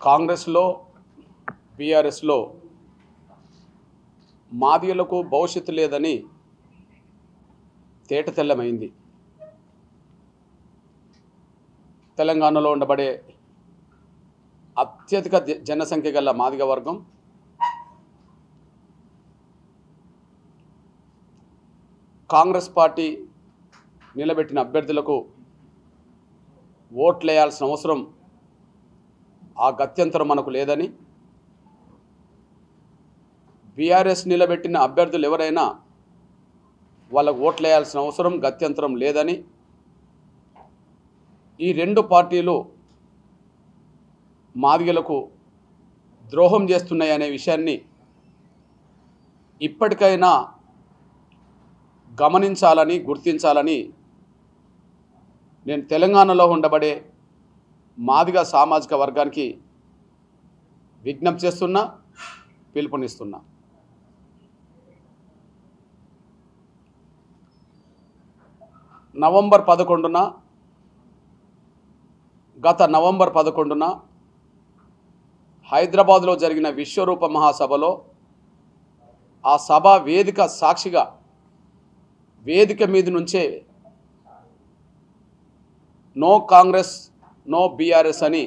కాంగ్రెస్లో బీఆర్ఎస్లో మాదిగలకు భవిష్యత్తు లేదని తేటతెల్లమైంది. తెలంగాణలో ఉండబడే అత్యధిక జనసంఖ్య గల మాదిగ వర్గం కాంగ్రెస్ పార్టీ నిలబెట్టిన అభ్యర్థులకు ఓట్లేయాల్సిన అవసరం ఆ గత్యంతరం మనకు లేదని, బీఆర్ఎస్ నిలబెట్టిన అభ్యర్థులు ఎవరైనా వాళ్ళకు ఓట్లేయాల్సిన అవసరం గత్యంతరం లేదని, ఈ రెండు పార్టీలు మాదిగలకు ద్రోహం చేస్తున్నాయనే విషయాన్ని ఇప్పటికైనా గమనించాలని, గుర్తించాలని నేను తెలంగాణలో ఉండబడే మాదిగ సామాజిక వర్గానికి విజ్ఞప్తి చేస్తున్నా, పిలుపునిస్తున్నా. గత నవంబర్ 11న హైదరాబాద్లో జరిగిన విశ్వరూప మహాసభలో ఆ సభ వేదిక సాక్షిగా వేదిక మీద నుంచే నో కాంగ్రెస్ నో బీఆర్ఎస్ అని,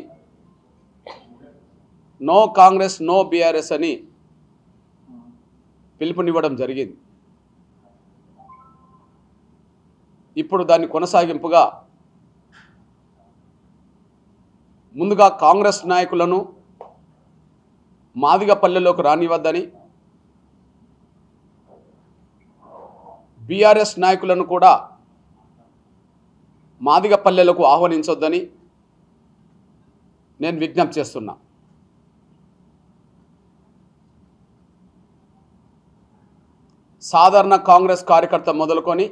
నో కాంగ్రెస్ నో బీఆర్ఎస్ అని పిలుపునివ్వడం జరిగింది. ఇప్పుడు దాన్ని కొనసాగింపుగా ముందుగా కాంగ్రెస్ నాయకులను మాదిగ పల్లెలోకి రానివద్దని, బీఆర్ఎస్ నాయకులను కూడా మాదిగ పల్లెలకు ఆహ్వానించొద్దని నేను విజ్ఞప్తి చేస్తున్నా. సాధారణ కాంగ్రెస్ కార్యకర్త మొదలుకొని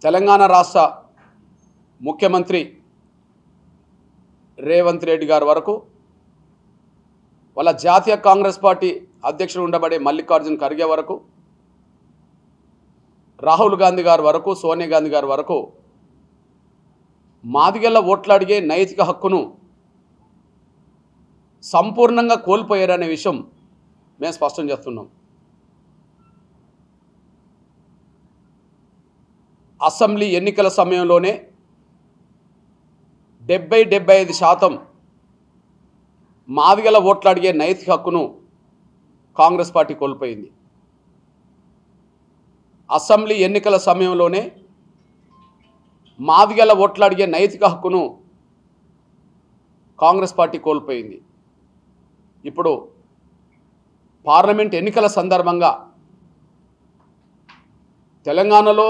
తెలంగాణ రాష్ట్ర ముఖ్యమంత్రి రేవంత్ రెడ్డి గారి వరకు, వాళ్ళ జాతీయ కాంగ్రెస్ పార్టీ అధ్యక్షుడు ఉండబడే మల్లికార్జున్ ఖర్గే వరకు, రాహుల్ గాంధీ గారి వరకు, సోనియా గాంధీ గారి వరకు మాదిగల ఓట్లు అడిగే నైతిక హక్కును సంపూర్ణంగా కోల్పోయారనే విషయం మేము స్పష్టం చేస్తున్నాం. అసెంబ్లీ ఎన్నికల సమయంలోనే 70-75% మాదిగల ఓట్లు అడిగే నైతిక హక్కును కాంగ్రెస్ పార్టీ కోల్పోయింది. అసెంబ్లీ ఎన్నికల సమయంలోనే మాదిగల ఓట్లు అడిగే నైతిక హక్కును కాంగ్రెస్ పార్టీ కోల్పోయింది. ఇప్పుడు పార్లమెంట్ ఎన్నికల సందర్భంగా తెలంగాణలో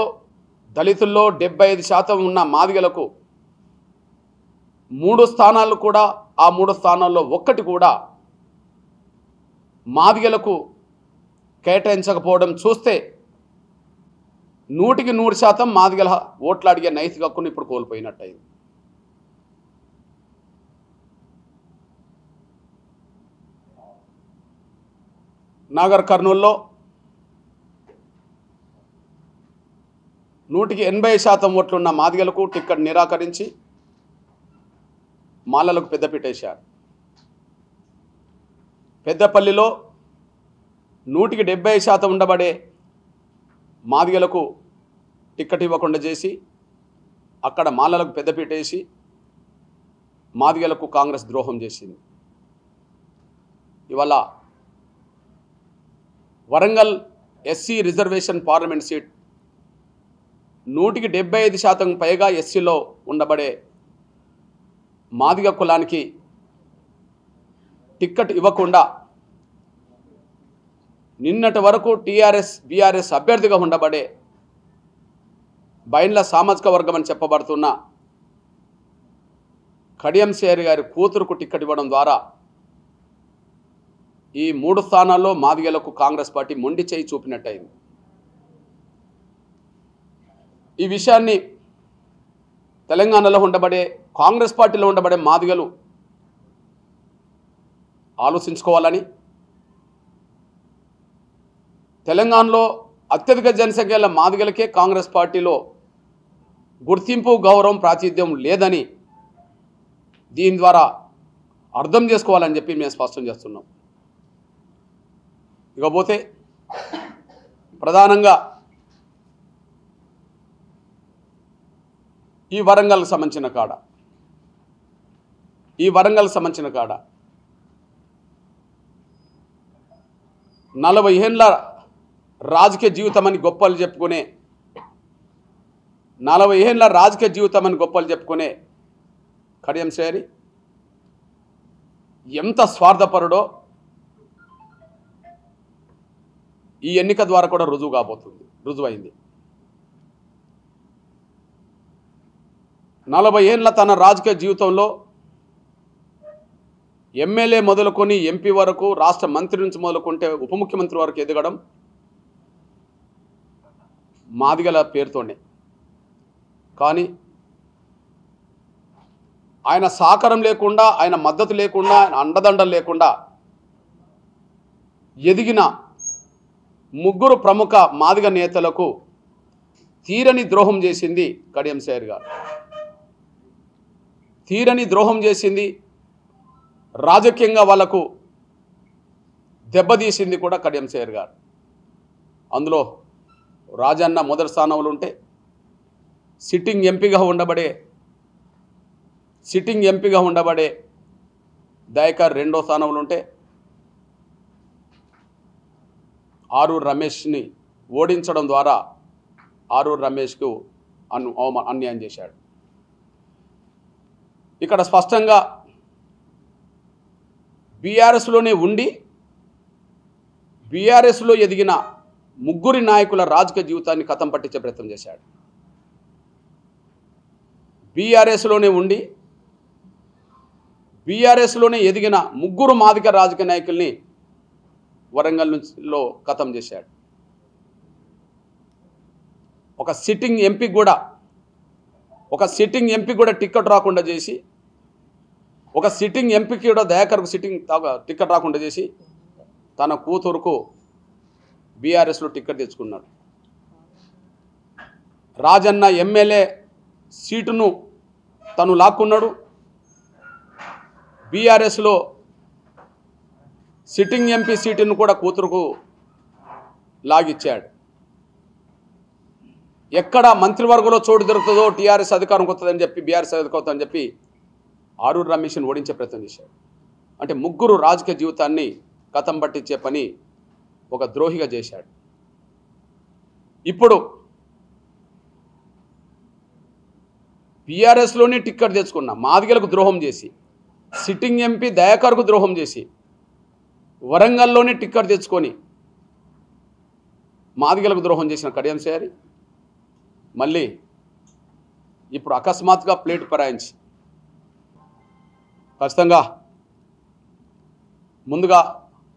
దళితుల్లో 75% ఉన్న మాదిగలకు 3 స్థానాలు కూడా, ఆ 3 స్థానాల్లో ఒక్కటి కూడా మాదిగలకు కేటాయించకపోవడం చూస్తే 100% మాదిగల ఓట్లు అడిగే నైతిక హక్కును ఇప్పుడు కోల్పోయినట్టయింది. నాగర్ కర్నూల్లో 180% ఓట్లున్న మాదిగలకు టిక్కెట్ నిరాకరించి మాలలకు పెద్దపీట వేశారు. పెద్దపల్లిలో 170% ఉండబడే మాదిగలకు టిక్కెట్ ఇవ్వకుండా చేసి అక్కడ మాలలకు పెద్దపీట వేసి మాదిగలకు కాంగ్రెస్ ద్రోహం చేసింది. ఇవాళ Warangal SC reservation parliament seat 175% పైగా ఎస్సీలో ఉండబడే మాదిగ కులానికి టిక్కెట్ ఇవ్వకుండా నిన్నటి వరకు టీఆర్ఎస్ బీఆర్ఎస్ అభ్యర్థిగా ఉండబడే బైండ్ల సామాజిక వర్గం అని చెప్పబడుతున్న కడియం శ్రీహరి గారి కూతురుకు టిక్కెట్ ఇవ్వడం ద్వారా ఈ 3 స్థానాల్లో మాదిగలకు కాంగ్రెస్ పార్టీ మొండి చేయి చూపినట్టయింది. ఈ విషయాన్ని తెలంగాణలో ఉండబడే కాంగ్రెస్ పార్టీలో ఉండబడే మాదిగలు ఆలోచించుకోవాలని, తెలంగాణలో అత్యధిక జనసంఖ్యల మాదిగలకే కాంగ్రెస్ పార్టీలో గుర్తింపు, గౌరవం, ప్రాతినిధ్యం లేదని దీని ద్వారా అర్థం చేసుకోవాలని చెప్పి మేము స్పష్టం చేస్తున్నాం. ఇకపోతే ప్రధానంగా ఈ వరంగల్కి సంబంధించిన కాడ 40 ఏళ్ళ రాజకీయ జీవితం అని గొప్పలు చెప్పుకునే కడియం శ్రేయరి ఎంత స్వార్థపరుడో ఈ ఎన్నిక ద్వారా కూడా రుజువైంది. 40 ఏళ్ళ తన రాజకీయ జీవితంలో ఎమ్మెల్యే మొదలుకొని ఎంపీ వరకు, రాష్ట్ర మంత్రి నుంచి మొదలుకుంటే ఉప ముఖ్యమంత్రి వరకు ఎదగడం మాదిగల పేరుతోనే. కానీ ఆయన సహకారం లేకుండా, ఆయన మద్దతు లేకుండా, ఆయన అండదండలు లేకుండా ఎదిగిన 3 ప్రముఖ మాదిగ నేతలకు తీరని ద్రోహం చేసింది కడియం శ్రేయరి గారు. తీరని ద్రోహం చేసింది, రాజకీయంగా వాళ్లకు దెబ్బతీసింది కూడా కడియం శ్రేయరి గారు. అందులో రాజన్న మొదటి స్థానంలో ఉంటే, సిట్టింగ్ ఎంపీగా ఉండబడే దయాకర్ రెండో స్థానంలో ఉంటే, ఆరూరు రమేష్ని ఓడించడం ద్వారా ఆరూరు రమేష్కు అన్యాయం చేశాడు. ఇక్కడ స్పష్టంగా బీఆర్ఎస్లోనే ఉండి బీఆర్ఎస్లో ఎదిగిన 3 నాయకుల రాజకీయ జీవితాన్ని కథం పట్టించే ప్రయత్నం చేశాడు. బీఆర్ఎస్లోనే ఎదిగిన 3 మాదిగ రాజకీయ నాయకుల్ని వరంగల్ లో కథం చేశాడు. ఒక సిట్టింగ్ ఎంపీ కూడా టికెట్ రాకుండా చేసి, ఒక సిట్టింగ్ ఎంపీకి కూడా దయాకర్కు టికెట్ రాకుండా చేసి తన కూతురుకు బీఆర్ఎస్లో టికెట్ తెచ్చుకున్నాడు. రాజన్న ఎమ్మెల్యే సీటును తను లాక్కున్నాడు. బీఆర్ఎస్లో సిట్టింగ్ ఎంపీ సీటును కూడా కూతురుకు లాగిచ్చాడు. ఎక్కడ మంత్రివర్గంలో చోటు దొరుకుతుందో టీఆర్ఎస్ అధికారం వస్తుందని చెప్పి, బీఆర్ఎస్ అధికారం వస్తుందని చెప్పి ఆరూరు రమేష్ని ఓడించే ప్రయత్నం చేశాడు. అంటే 3 రాజకీయ జీవితాన్ని కథం పట్టించే పని ఒక ద్రోహిగా చేశాడు. ఇప్పుడు బీఆర్ఎస్లోనే టిక్కెట్ తెచ్చుకున్న మాదిగలకు ద్రోహం చేసి, సిట్టింగ్ ఎంపీ దయాకర్కు ద్రోహం చేసి, వరంగల్లోనే టిక్కెట్ తెచ్చుకొని మాదిగలకు ద్రోహం చేసిన కడియం శ్రేయరి మళ్ళీ ఇప్పుడు అకస్మాత్తుగా ప్లేట్ పరాయించి, ఖచ్చితంగా ముందుగా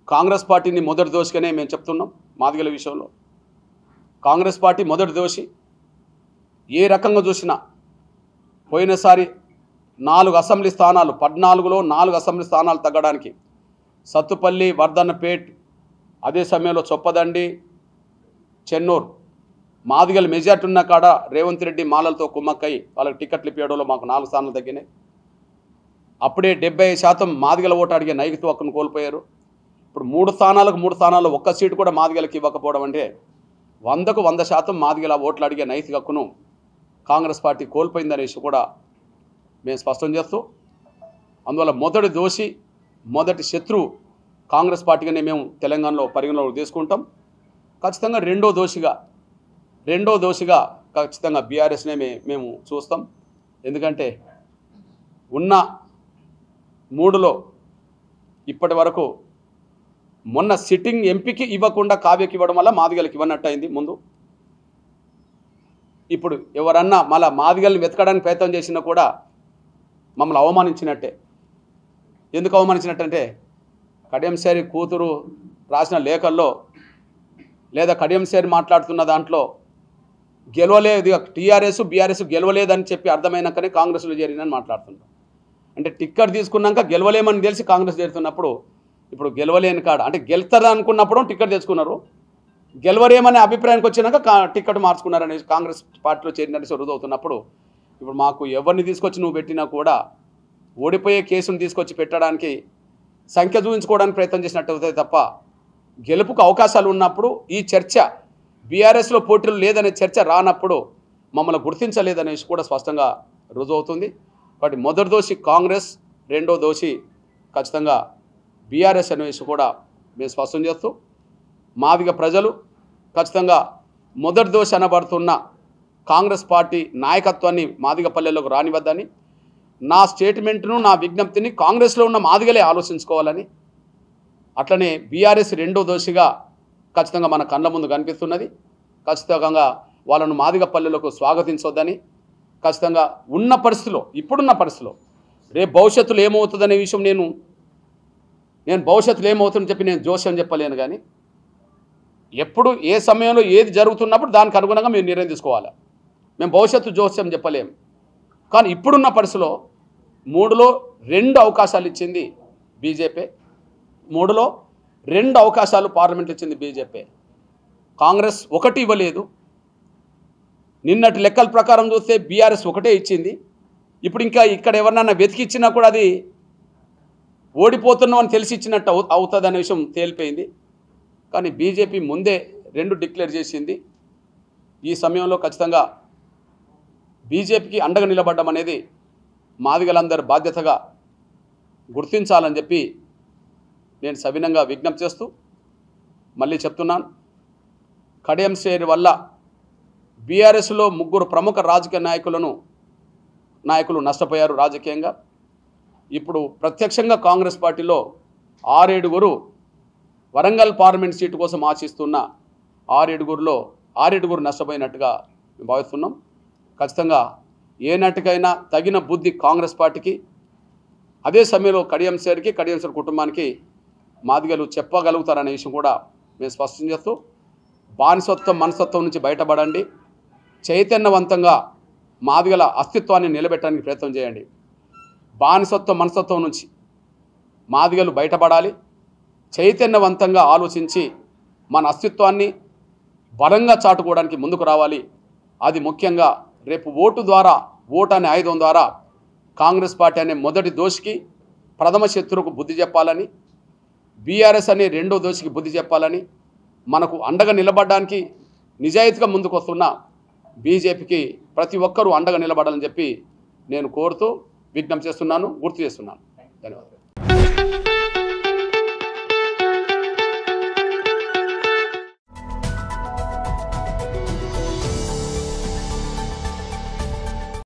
కాంగ్రెస్ పార్టీని మొదటి దోషిగానే మేము చెప్తున్నాం. మాదిగల విషయంలో కాంగ్రెస్ పార్టీ మొదటి దోషి. ఏ రకంగా చూసినా పోయినసారి 4 అసెంబ్లీ స్థానాలు, 14లో 4 అసెంబ్లీ స్థానాలు తగ్గడానికి సత్తుపల్లి, వర్ధన్నపేట్, అదే సమయంలో చొప్పదండి, చెన్నూరు మాదిగల మెజార్టీ ఉన్న కాడ రేవంత్ రెడ్డి మాలలతో కుమ్మక్కై వాళ్ళకి టికెట్లు ఇప్పించడంలో మాకు 4 స్థానాలు తగ్గినాయి. అప్పుడే 75% మాదిగల ఓటు అడిగే నైతిక హక్కును కోల్పోయారు. ఇప్పుడు 3 స్థానాల్లో 1 సీటు కూడా మాదిగలకి ఇవ్వకపోవడం అంటే 100కు 100% మాదిగల ఓట్లు అడిగే నైతిక హక్కును కాంగ్రెస్ పార్టీ కోల్పోయిందనేసి కూడా మేము స్పష్టం చేస్తూ, అందువల్ల మొదటి దోషి, మొదటి శత్రువు కాంగ్రెస్ పార్టీగానే మేము తెలంగాణలో పరిగణలోకి తీసుకుంటాం. ఖచ్చితంగా రెండో దోషిగా ఖచ్చితంగా బీఆర్ఎస్నే మేము చూస్తాం. ఎందుకంటే ఉన్న 3లో ఇప్పటి వరకు మొన్న సిట్టింగ్ ఎంపీకి ఇవ్వకుండా కావ్యకి ఇవ్వడం వల్ల మాదిగలకి ఇవ్వనట్టు అయింది ముందు. ఇప్పుడు ఎవరన్నా మళ్ళీ మాదిగల్ని వెతకడానికి ప్రయత్నం చేసినా కూడా మమ్మల్ని అవమానించినట్టే. ఎందుకు అవమానించినట్టంటే కడియం శ్రేయరి కూతురు రాసిన లేఖల్లో లేదా కడియం శ్రేయరి మాట్లాడుతున్న దాంట్లో గెలవలేదు, టీఆర్ఎస్ బీఆర్ఎస్ గెలవలేదని చెప్పి అర్థమైనాకనే కాంగ్రెస్లో చేరిందని మాట్లాడుతున్నారు. అంటే టిక్కెట్ తీసుకున్నాక గెలవలేమని తెలిసి కాంగ్రెస్ చేరుతున్నప్పుడు ఇప్పుడు గెలవలేని కాడ అంటే గెలుస్తారా అనుకున్నప్పుడు టిక్కెట్ తెచ్చుకున్నారు, గెలవరేమనే అభిప్రాయానికి వచ్చినాక టిక్కెట్ మార్చుకున్నారని కాంగ్రెస్ పార్టీలో చేరినట్టు రుజువుతున్నప్పుడు ఇప్పుడు మాకు ఎవరిని తీసుకొచ్చి నువ్వు పెట్టినా కూడా ఓడిపోయే కేసును తీసుకొచ్చి పెట్టడానికి సంఖ్య చూపించుకోవడానికి ప్రయత్నం చేసినట్టు అవుతుంది తప్ప గెలుపుకు అవకాశాలు ఉన్నప్పుడు ఈ చర్చ బీఆర్ఎస్లో పోటీలు లేదనే చర్చ రానప్పుడు మమ్మల్ని గుర్తించలేదనేసి కూడా స్పష్టంగా రుజువు అవుతుంది. కాబట్టి మొదటి దోషి కాంగ్రెస్, రెండో దోషి ఖచ్చితంగా బీఆర్ఎస్ అనేసి కూడా మేము స్పష్టం చేస్తూ మాదిగ ప్రజలు ఖచ్చితంగా మొదటి దోషి అనబడుతున్న కాంగ్రెస్ పార్టీ నాయకత్వాన్ని మాదిగ పల్లెల్లోకి రానివద్దని, నా స్టేట్మెంట్ను నా విజ్ఞప్తిని కాంగ్రెస్లో ఉన్న మాదిగలే ఆలోచించుకోవాలని, అట్లనే బీఆర్ఎస్ రెండో దోషిగా ఖచ్చితంగా మన కళ్ళ ముందు కనిపిస్తున్నది. ఖచ్చితంగా వాళ్ళను మాదిగ పల్లెలకు స్వాగతించొద్దని, ఖచ్చితంగా ఉన్న పరిస్థితిలో ఇప్పుడున్న పరిస్థితిలో రేపు భవిష్యత్తులో ఏమవుతుందనే విషయం నేను భవిష్యత్తులో ఏమవుతుందని చెప్పి నేను జోస్యం చెప్పలేను. కానీ ఎప్పుడు ఏ సమయంలో ఏది జరుగుతున్నప్పుడు దానికి అనుగుణంగా మేము నిర్ణయం తీసుకోవాలి. మేము భవిష్యత్తు జోస్యం చెప్పలేము. కానీ ఇప్పుడున్న పరిస్థితిలో 3లో 2 అవకాశాలు ఇచ్చింది బీజేపీ, 3లో 2 అవకాశాలు పార్లమెంట్ ఇచ్చింది బీజేపీ. కాంగ్రెస్ 1 ఇవ్వలేదు. నిన్నటి లెక్కల ప్రకారం చూస్తే బీఆర్ఎస్ 1 ఇచ్చింది. ఇప్పుడు ఇంకా ఇక్కడ ఎవరినన్నా వెతికిచ్చినా కూడా అది ఓడిపోతున్నాం అని తెలిసి ఇచ్చినట్టు అవుతుంది అనే విషయం తేలిపోయింది. కానీ బీజేపీ ముందే 2 డిక్లేర్ చేసింది. ఈ సమయంలో ఖచ్చితంగా బీజేపీకి అండగా నిలబడడం అనేది మాదిగలందరూ బాధ్యతగా గుర్తించాలని చెప్పి నేను సవినంగా విజ్ఞప్తి చేస్తూ మళ్ళీ చెప్తున్నాను. కడియం శ్రేణి వల్ల బీఆర్ఎస్లో 3 ప్రముఖ రాజకీయ నాయకులు నష్టపోయారు రాజకీయంగా. ఇప్పుడు ప్రత్యక్షంగా కాంగ్రెస్ పార్టీలో 6-7 వరంగల్ పార్లమెంట్ సీటు కోసం ఆశిస్తున్న 6-7 నష్టపోయినట్టుగా మేము భావిస్తున్నాం. ఖచ్చితంగా ఏ నాటికైనా తగిన బుద్ధి కాంగ్రెస్ పార్టీకి, అదే సమయంలో కడియం శ్రేణి కుటుంబానికి మాదిగలు చెప్పగలుగుతారనే విషయం కూడా మేము స్పష్టం చేస్తూ, బానిసత్వం మనస్తత్వం నుంచి బయటపడండి, చైతన్యవంతంగా మాదిగల అస్తిత్వాన్ని నిలబెట్టడానికి ప్రయత్నం చేయండి. బానిసత్వం మనస్తత్వం నుంచి మాదిగలు బయటపడాలి, చైతన్యవంతంగా ఆలోచించి మన అస్తిత్వాన్ని బలంగా చాటుకోవడానికి ముందుకు రావాలి. అది ముఖ్యంగా రేపు ఓటు అనే ఆయుధం ద్వారా కాంగ్రెస్ పార్టీ అనే మొదటి దోషికి, ప్రథమ శత్రువుకు బుద్ధి చెప్పాలని, బీఆర్ఎస్ అనే రెండో దోషికి బుద్ధి చెప్పాలని, మనకు అండగా నిలబడడానికి నిజాయితీగా ముందుకు వస్తున్న బీజేపీకి ప్రతి ఒక్కరూ అండగా నిలబడాలని చెప్పి నేను కోరుతూ విజ్ఞప్తి చేస్తున్నాను, గుర్తు చేస్తున్నాను. ధన్యవాదాలు.